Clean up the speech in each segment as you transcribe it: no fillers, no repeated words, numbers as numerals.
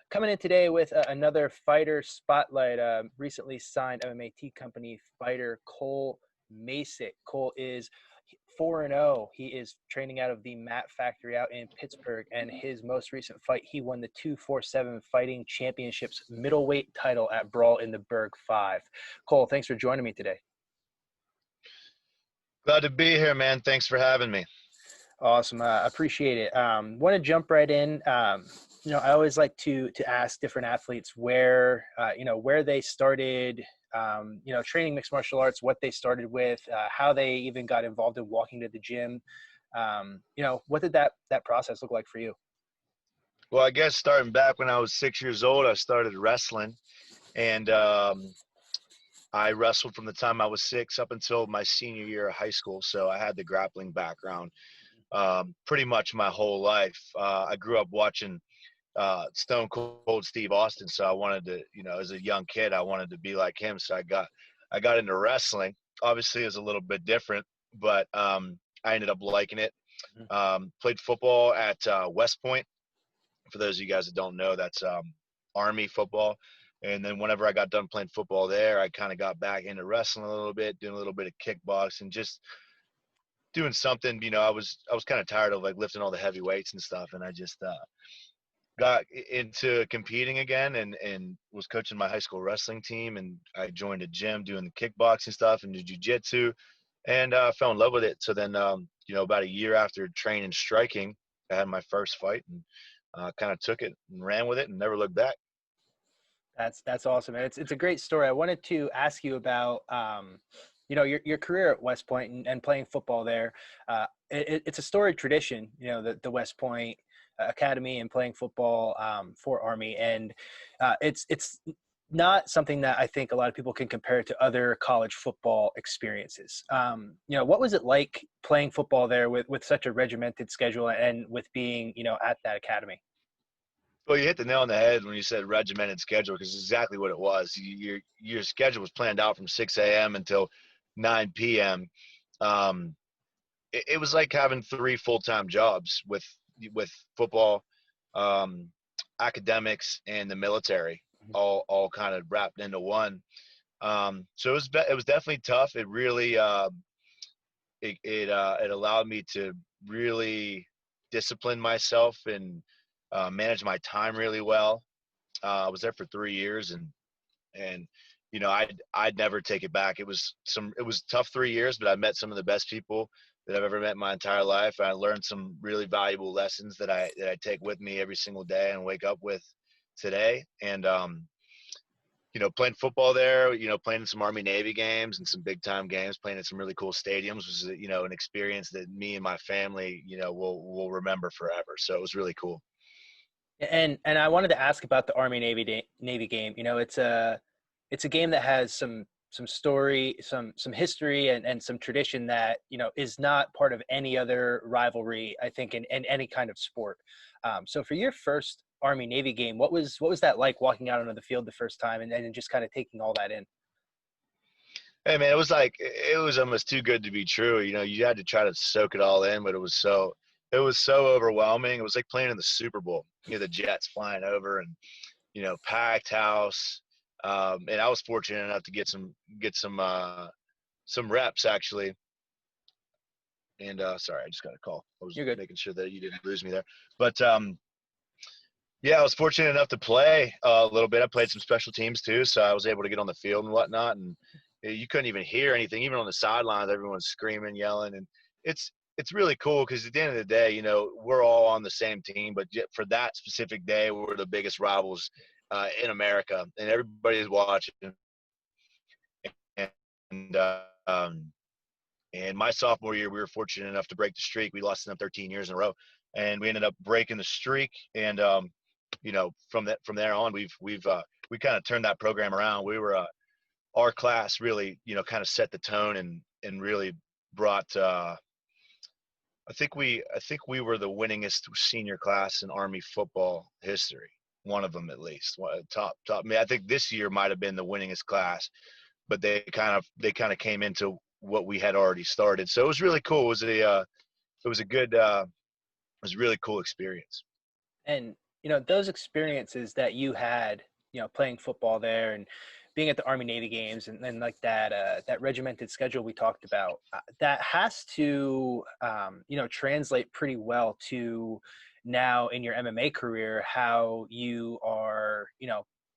Coming in today with another fighter spotlight. Recently signed MMA company fighter Cole Macek. Cole is 4-0. He is training out of the Mat Factory out in Pittsburgh, and his most recent fight, he won the 247 Fighting Championships middleweight title at Brawl in the Berg 5. Cole, thanks for joining me today. Glad to be here, man. Thanks for having me. Awesome. Appreciate it. Want to jump right in. I always like to ask different athletes where they started, training mixed martial arts, what they started with, how they even got involved in walking to the gym. What did that process look like for you? Well, I guess starting back when I was 6 years old, I started wrestling, and I wrestled from the time I was 6 up until my senior year of high school. So I had the grappling background pretty much my whole life. I grew up watching Stone Cold Steve Austin, so I wanted to, as a young kid, I wanted to be like him. So I got into wrestling. Obviously, it was a little bit different, but I ended up liking it. Played football at West Point. For those of you guys that don't know, that's Army football. And then whenever I got done playing football there, I kind of got back into wrestling a little bit, doing a little bit of kickboxing, just doing something. I was kind of tired of like lifting all the heavy weights and stuff, and I just got into competing again and was coaching my high school wrestling team, and I joined a gym doing the kickboxing stuff and the jiu-jitsu, and fell in love with it. So then about a year after training striking, I had my first fight, and kind of took it and ran with it and never looked back. That's awesome. And it's a great story. I wanted to ask you about your career at West Point and playing football there. It's a storied tradition, the West Point Academy and playing football for Army. And it's not something that I think a lot of people can compare to other college football experiences. What was it like playing football there with such a regimented schedule and with being, at that academy? Well, you hit the nail on the head when you said regimented schedule, because it's exactly what it was. Your schedule was planned out from 6 a.m. until 9 p.m. It was like having 3 full-time jobs with football, academics, and the military, all kind of wrapped into one. So it was definitely tough. It really it allowed me to really discipline myself and manage my time really well. I was there for 3 years, and I'd never take it back. It was tough 3 years, but I met some of the best people that I've ever met in my entire life. I learned some really valuable lessons that I take with me every single day and wake up with today. And playing football there, playing in some Army Navy games and some big time games, playing in some really cool stadiums was an experience that me and my family will remember forever. So it was really cool. And I wanted to ask about the Army Navy game. It's a game that has some story, some history, and some tradition that is not part of any other rivalry, I think, in any kind of sport. So for your first Army Navy game, what was that like, walking out onto the field the first time and just kind of taking all that in? Hey man, it was almost too good to be true. You had to try to soak it all in, but it was so overwhelming. It was like playing in the Super Bowl. The jets flying over, and packed house. And I was fortunate enough to get some reps actually. And sorry, I just got a call. I was making sure that you didn't lose me there. But yeah, I was fortunate enough to play a little bit. I played some special teams too, so I was able to get on the field and whatnot. And you couldn't even hear anything, even on the sidelines. Everyone's screaming, yelling, and it's really cool because at the end of the day, we're all on the same team. But for that specific day, we're the biggest rivals in America, and everybody is watching. And my sophomore year, we were fortunate enough to break the streak. We lost them 13 years in a row, and we ended up breaking the streak. And from there on, we kind of turned that program around. We were our class really kind of set the tone and really brought. I think we were the winningest senior class in Army football history. One of them, at least. Top. I mean, I think this year might have been the winningest class, but they kind of came into what we had already started. So it was really cool. It was a really cool experience. And those experiences that you had, playing football there and being at the Army Navy games and like that regimented schedule we talked about, that has to, translate pretty well to now in your MMA career, how you are,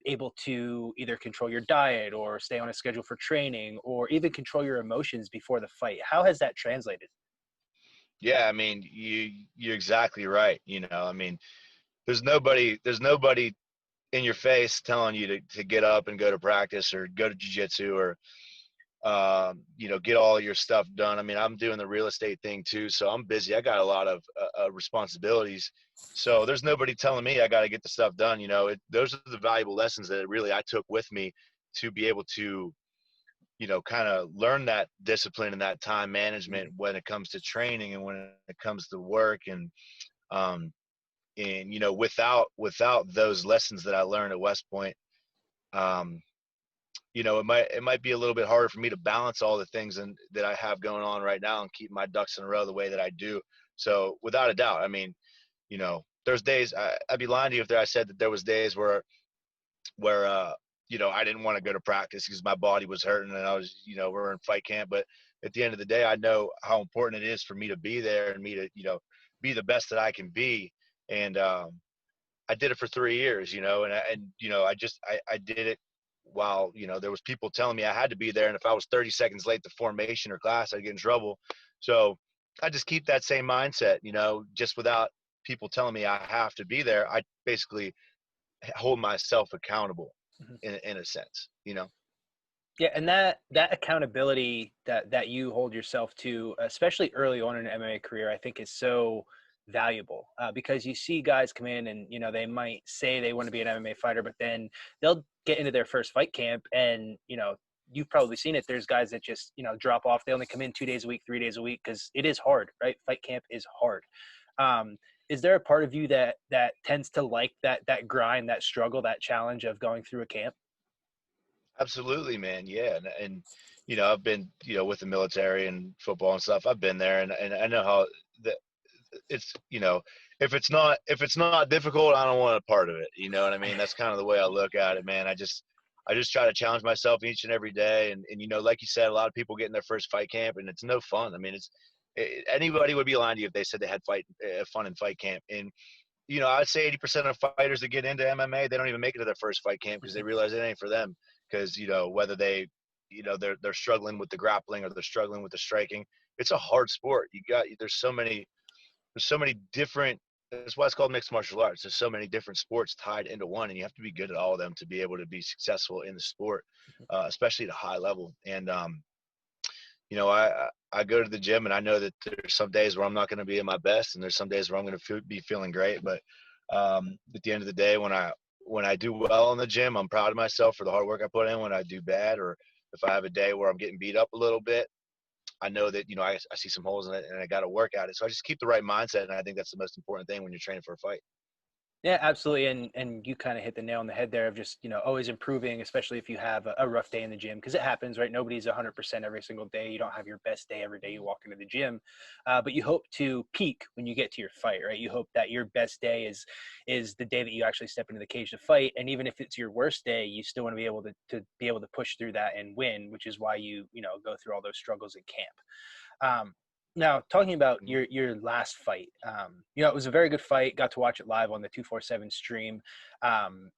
able to either control your diet or stay on a schedule for training or even control your emotions before the fight. How has that translated? Yeah, I mean, you're exactly right. I mean, there's nobody in your face telling you to get up and go to practice or go to jiu-jitsu or get all your stuff done. I mean, I'm doing the real estate thing too, so I'm busy. I got a lot of responsibilities. So there's nobody telling me I got to get the stuff done. Those are the valuable lessons that really I took with me to be able to, kind of learn that discipline and that time management when it comes to training and when it comes to work. Um, without those lessons that I learned at West Point, um, it might be a little bit harder for me to balance all the things that I have going on right now and keep my ducks in a row the way that I do. So without a doubt, I mean, there's days I'd be lying to you if I said that there was days where I didn't want to go to practice because my body was hurting and I was, we're in fight camp. But at the end of the day, I know how important it is for me to be there and me to, be the best that I can be. And I did it for 3 years, I did it while, there was people telling me I had to be there. And if I was 30 seconds late to formation or class, I'd get in trouble. So I just keep that same mindset, just without people telling me I have to be there. I basically hold myself accountable Mhm. in a sense. Yeah, and that accountability that you hold yourself to, especially early on in an MMA career, I think is so valuable, because you see guys come in and they might say they want to be an MMA fighter, but then they'll get into their first fight camp, and you've probably seen it. There's guys that just drop off. They only come in 2 days a week, 3 days a week because it is hard, right? Fight camp is hard. Um, is there a part of you that tends to like that grind, that struggle, that challenge of going through a camp? Absolutely, man. Yeah. I've been, with the military and football and stuff. I've been there and I know how the, it's, if it's not difficult, I don't want a part of it. You know what I mean? That's kind of the way I look at it, man. I just try to challenge myself each and every day. And like you said, a lot of people get in their first fight camp and it's no fun. I mean, anybody would be lying to you if they said they had fun in fight camp. And, I'd say 80% of fighters that get into MMA, they don't even make it to their first fight camp because they realize it ain't for them. Because, whether they're struggling with the grappling or they're struggling with the striking, it's a hard sport. There's so many different, that's why it's called mixed martial arts. There's so many different sports tied into one, and you have to be good at all of them to be able to be successful in the sport, especially at a high level. And, I go to the gym and I know that there's some days where I'm not going to be at my best and there's some days where I'm going to be feeling great. But at the end of the day, when I do well in the gym, I'm proud of myself for the hard work I put in. When I do bad, or if I have a day where I'm getting beat up a little bit, I know that, I see some holes in it and I got to work at it. So I just keep the right mindset. And I think that's the most important thing when you're training for a fight. Yeah, absolutely. And you kind of hit the nail on the head there of just, always improving, especially if you have a rough day in the gym, because it happens, right? Nobody's 100% every single day. You don't have your best day every day you walk into the gym, but you hope to peak when you get to your fight, right? You hope that your best day is the day that you actually step into the cage to fight. And even if it's your worst day, you still want to be able to push through that and win, which is why you go through all those struggles in camp. Now, talking about Mhm. your last fight, it was a very good fight. Got to watch it live on the 247 stream. Um,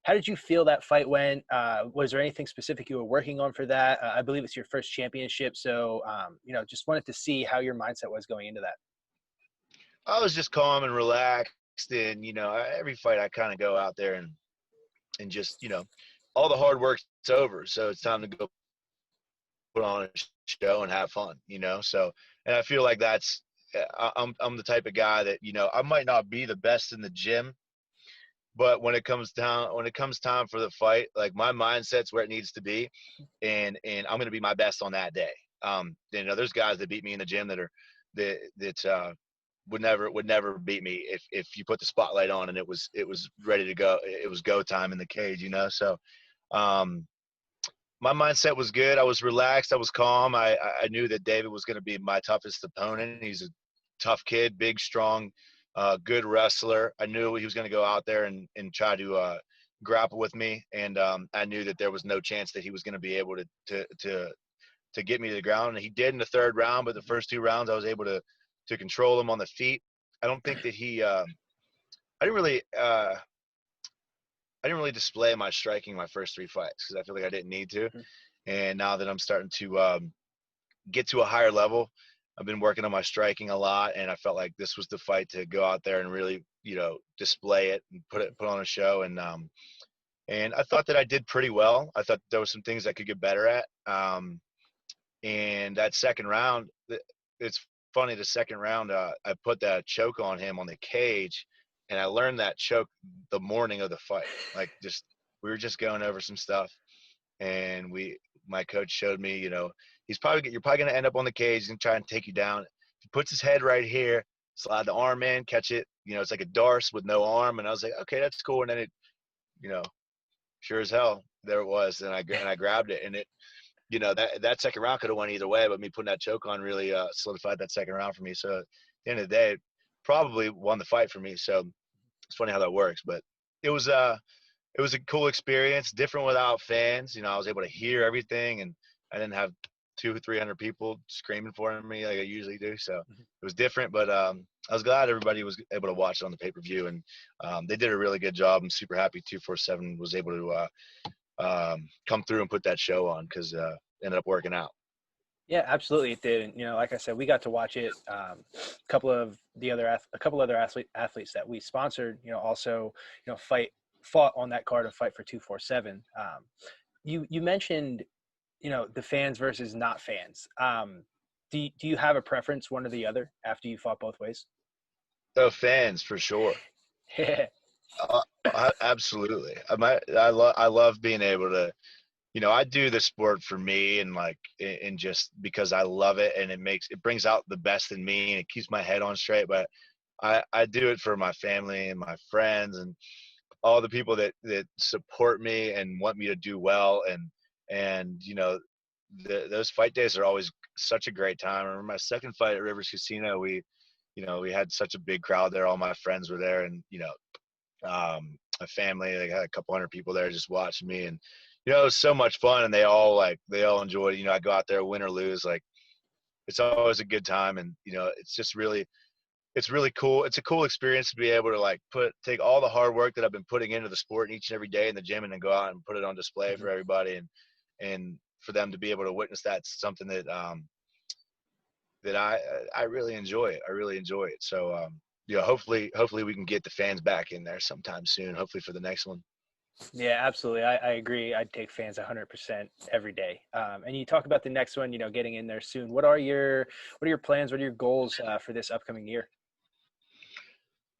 how did you feel that fight went? Was there anything specific you were working on for that? I believe it's your first championship, so just wanted to see how your mindset was going into that. I was just calm and relaxed. And, every fight I kind of go out there and just, all the hard work's over. So it's time to go put on a show and have fun. So, and I feel like I'm the type of guy that, I might not be the best in the gym, but when it comes time for the fight, like my mindset's where it needs to be. And I'm going to be my best on that day. There's guys that beat me in the gym that would never beat me if you put the spotlight on and it was ready to go. It was go time in the cage. So, um, my mindset was good. I was relaxed. I was calm. I knew that David was going to be my toughest opponent. He's a tough kid, big, strong, good wrestler. I knew he was going to go out there and try to grapple with me, and I knew that there was no chance that he was going to be able to get me to the ground. And he did in the third round, but the first 2 rounds I was able to control him on the feet. I don't think that I didn't really display my striking my first 3 fights because I feel like I didn't need to. And now that I'm starting to get to a higher level, I've been working on my striking a lot, and I felt like this was the fight to go out there and really, display it and put on a show. And I thought that I did pretty well. I thought there were some things I could get better at. And that second round, it's funny. The second round, I put that choke on him on the cage, and I learned that choke the morning of the fight. Like, we were just going over some stuff, and my coach showed me, you're probably going to end up on the cage and try and take you down. He puts his head right here, slide the arm in, catch it. It's like a darce with no arm. And I was like, okay, that's cool. And then it, sure as hell, there it was. And I grabbed it, and it, that second round could have went either way, but me putting that choke on really solidified that second round for me. So at the end of the day, it probably won the fight for me. So it's funny how that works, but it was a cool experience, different without fans. I was able to hear everything, and I didn't have 200-300 people screaming for me like I usually do. So it was different, but I was glad everybody was able to watch it on the pay-per-view, and they did a really good job. I'm super happy 247 was able to come through and put that show on, because ended up working out. Yeah, absolutely, it did. And like I said, we got to watch it. A couple other athletes that we sponsored, also, fought on that card of Fight for 247. You mentioned, the fans versus not fans. Do you have a preference, one or the other, after you fought both ways? So fans, for sure. Absolutely. I love being able to, I do the sport for me, and just because I love it, and it brings out the best in me, and it keeps my head on straight. But I do it for my family and my friends and all the people that support me and want me to do well. And those fight days are always such a great time. I remember my second fight at Rivers Casino, we had such a big crowd there. All my friends were there, and my family, they had a couple hundred people there just watching me, and it was so much fun, and they all enjoyed it. I go out there, win or lose, it's always a good time. And it's really cool. It's a cool experience to be able to take all the hard work that I've been putting into the sport each and every day in the gym, and then go out and put it on display for everybody, and for them to be able to witness that's something that that I really enjoy it. I really enjoy it. So hopefully we can get the fans back in there sometime soon, hopefully for the next one. Yeah, absolutely. I agree. I'd take fans 100% every day. And you talk about the next one, getting in there soon. What are your plans? What are your goals for this upcoming year?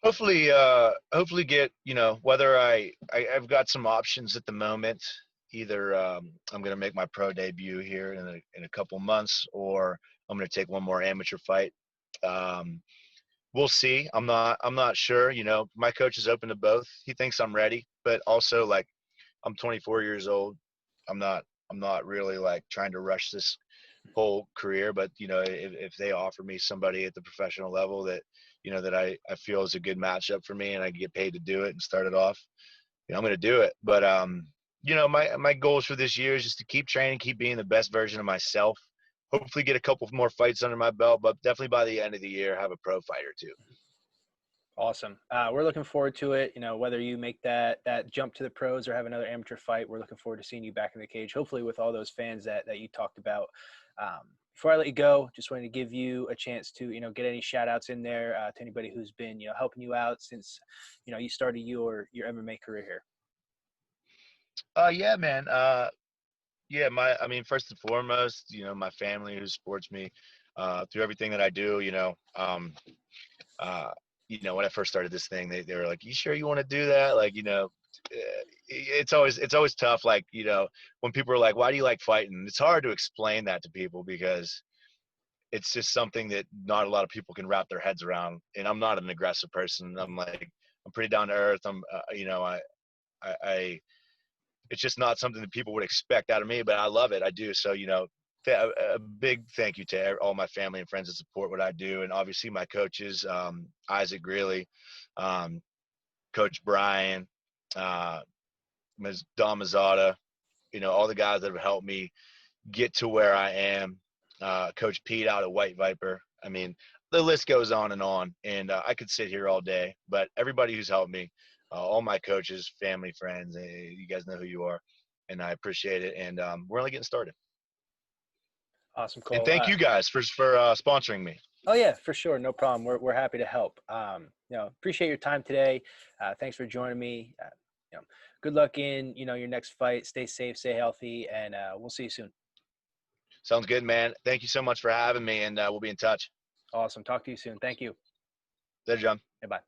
Hopefully get, whether I've got some options at the moment. Either I'm going to make my pro debut here in a couple months, or I'm going to take one more amateur fight. We'll see. I'm not sure. My coach is open to both. He thinks I'm ready, but also I'm 24 years old. I'm not really trying to rush this whole career, but if they offer me somebody at the professional level that that I feel is a good matchup for me, and I get paid to do it and start it off, I'm going to do it. But my goals for this year is just to keep training, keep being the best version of myself. Hopefully get a couple more fights under my belt, but definitely by the end of the year have a pro fight or two. Awesome. We're looking forward to it. Whether you make that jump to the pros or have another amateur fight, we're looking forward to seeing you back in the cage, hopefully with all those fans that you talked about. Before I let you go, just wanted to give you a chance to, get any shout outs in there to anybody who's been, helping you out since, you started your MMA career here. Yeah, man. Yeah, first and foremost, my family who supports me through everything that I do. When I first started this thing, they were like, "You sure you want to do that?" It's always tough. When people are like, "Why do you like fighting?" It's hard to explain that to people, because it's just something that not a lot of people can wrap their heads around. And I'm not an aggressive person. I'm pretty down to earth. I it's just not something that people would expect out of me, but I love it. I do. So, A big thank you to all my family and friends that support what I do, and obviously my coaches, Isaac Greeley, um, Coach Brian, uh, Ms. Don Mazzata, all the guys that have helped me get to where I am. Coach Pete out at White Viper. I mean, the list goes on, and I could sit here all day. But everybody who's helped me, all my coaches, family, friends, you guys know who you are, and I appreciate it. And we're only getting started. Awesome, And Cole. thank you guys for sponsoring me. Oh yeah, for sure, no problem. We're happy to help. Appreciate your time today. Thanks for joining me. Good luck in your next fight. Stay safe, stay healthy, and we'll see you soon. Sounds good, man. Thank you so much for having me, and we'll be in touch. Awesome. Talk to you soon. Thank you. Later, John. Bye.